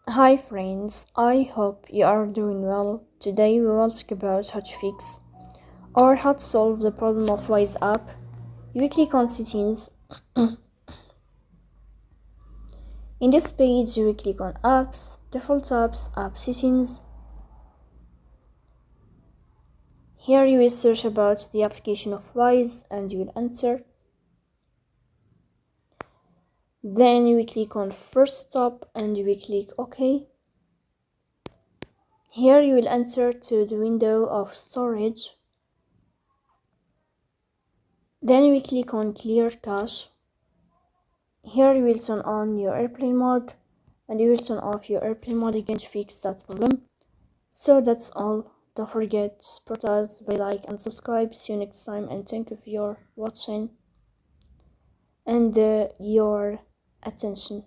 Hi friends, I hope you are doing well. Today we will talk about how to fix or how to solve the problem of Wise app. You click on settings. In this page you will click on apps, default apps, app settings. Here you will search about the application of Wise and you will enter. Then you will click on first stop and you will click OK. Here you will enter to the window of storage. Then you will click on clear cache. Here you will turn on your airplane mode and you will turn off your airplane mode again to fix that problem. So that's all. Don't forget to support us by like and subscribe. See you next time and thank you for your watching and your attention.